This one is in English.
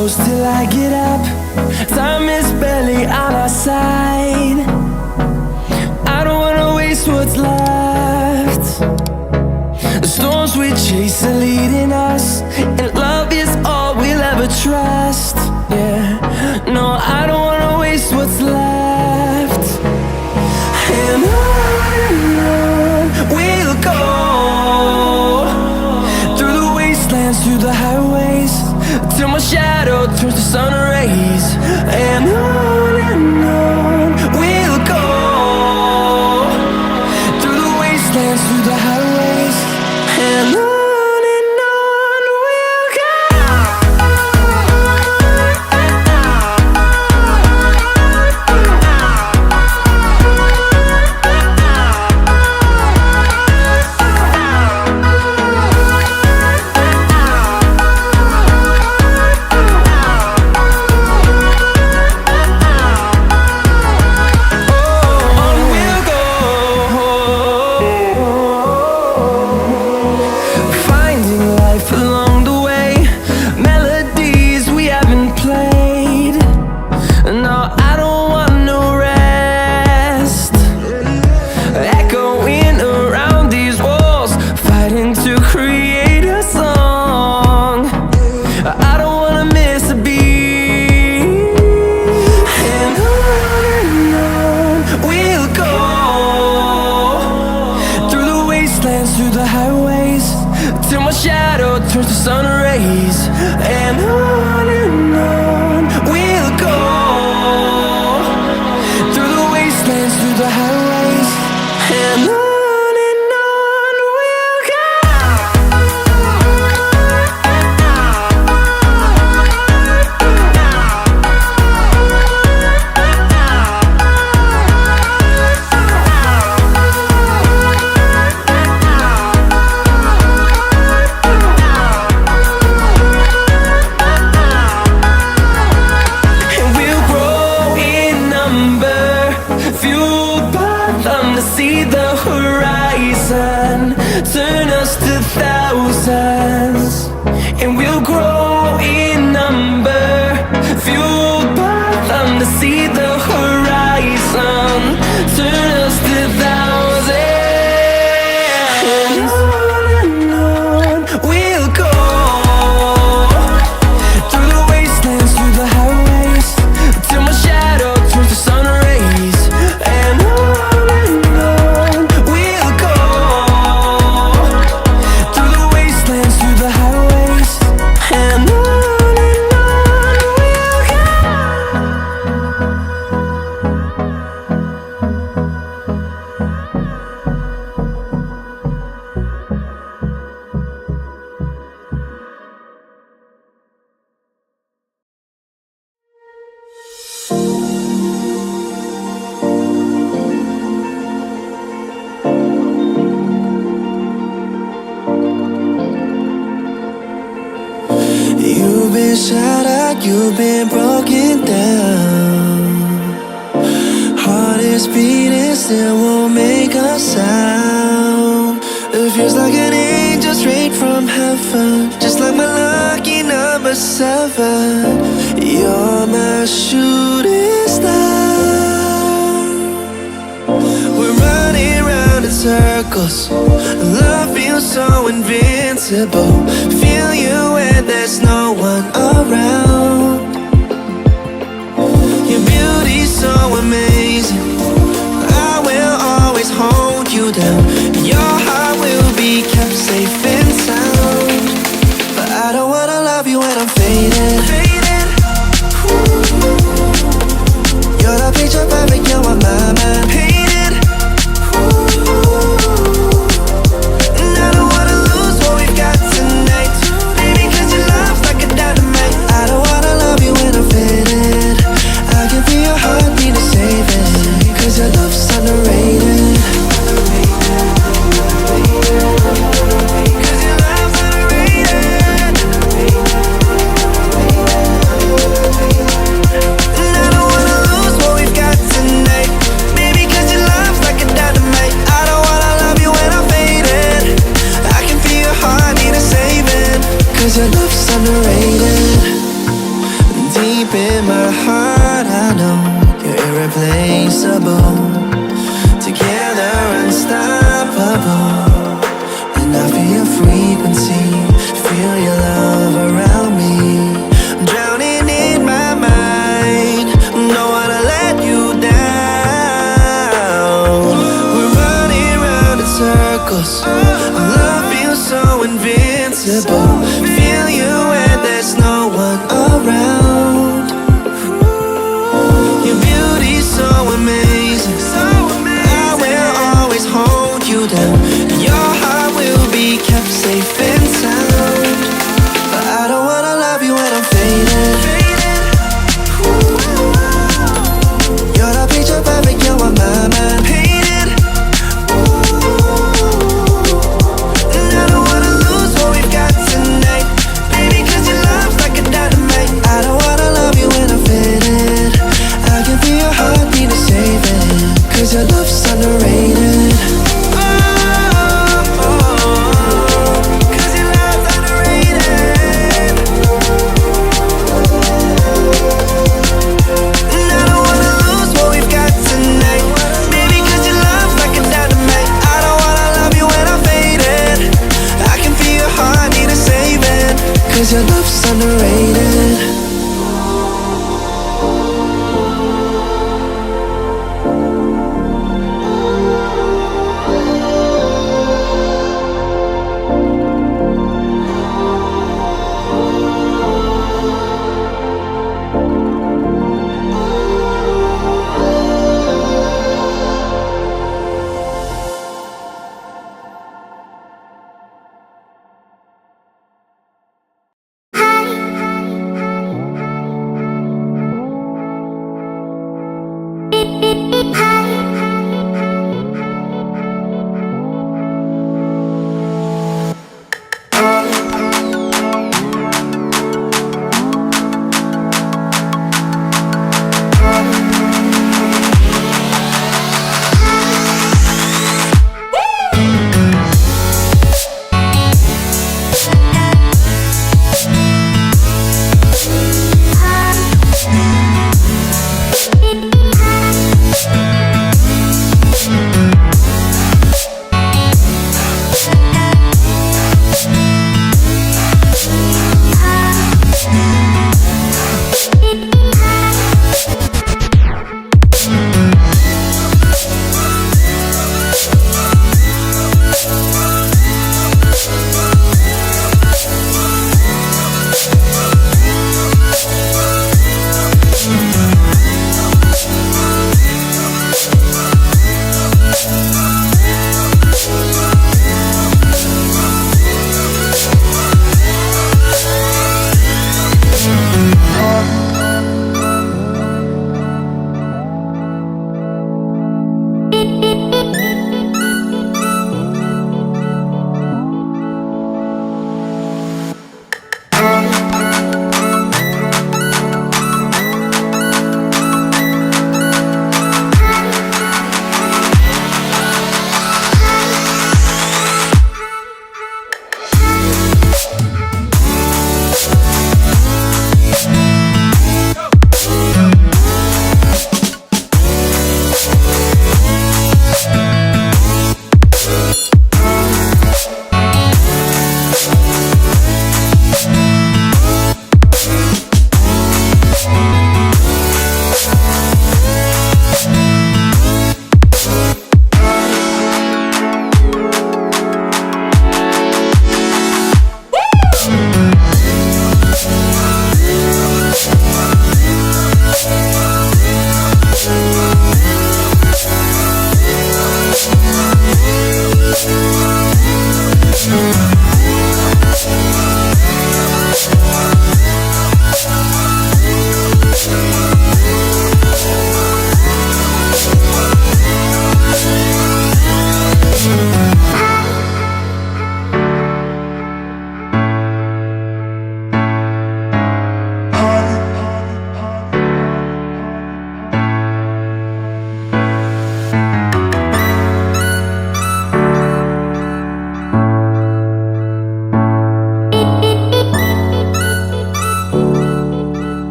close till I get up. Time is barely on our side. I don't wanna waste what's left. The storms we chase are leading us, and love is all we'll ever trust. Yeah, no, I don't wanna waste what's left. And on we'll go, through the wastelands, through the highways, till my shadow turns to sun rays. And on we'll go, through the wastelands, through the highways, and on. You've been broken down. Heart is beating, still won't make a sound. It feels like an angel straight from heaven, just like my lucky number 7. You're my shooting star. We're running round in circles. Love feels so invincible. Feel you when there's no one around. Your beauty's so amazing. I will always hold you down. Your heart will be kept safe and sound. But I don't wanna love you when I'm faded. You're the picture perfect, you're on my mind. Painted. And I don't wanna lose what we've got tonight, baby, 'cause your love's like a dynamite. I don't wanna love you when I'm faded. I can feel your heartbeat to save it, 'cause your love's underrated. Baby, 'cause irreplaceable. Together unstoppable. And I feel your frequency, feel your love around me. I'm drowning in my mind, don't wanna let you down. We're running round in circles, our love feels so invincible.